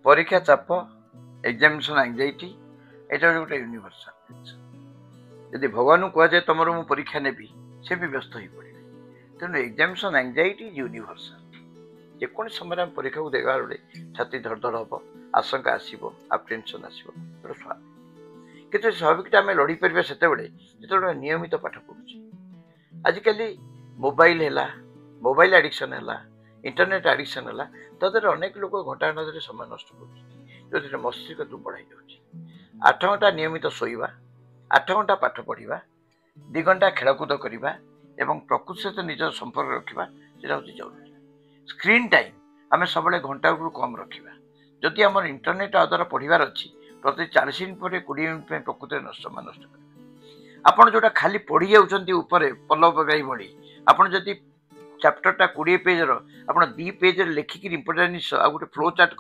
परीक्षा चाप examination anxiety एटा गोटे यूनिवर्सल यदि भगवान को कहुए तुम मु परीक्षा नेबी से भी व्यस्त हो पड़े तेणु एग्जामिनेशन एंजाइटी इज यूनिवर्सल जेको समय परीक्षा को देगा बेले छाती धड़धड़ हम आशंका आसो आप टेंशन आसो स्वाभाविक कितु स्वाभाविकता आम लड़ी पार से जो नियमित पाठ पढ़ुचे आजिकल मोबाइल है मोबाइल एडिक्शन है इंटरनेट एडिक्शन है तदर अनेक लोग घंटा घंटा समय नष्ट कर जो मस्तिष्क दुर्बल हो 8 घंटा नियमित शोवा 8 घंटा पाठ पढ़ा 2 घंटा खेलकूद करवा एवं प्रकृति सहित निज संपर्क रखा हूँ जरूरी स्क्रीन टाइम आम सब घंटा कम रखा जदि आम इंटरनेट द्वारा पढ़ार अच्छी प्रति 40 मिनट पर 20 मिनट प्रकृति समय नष्ट कर आपड़ जो खाली पढ़ी जाऊँच पल्लव पकाई बड़ी आपड़ जदि चैप्टरटा 20 पेज आप 2 पेज लिखिक इंपोर्टेंट जिन आ गए फ्लो चार्ट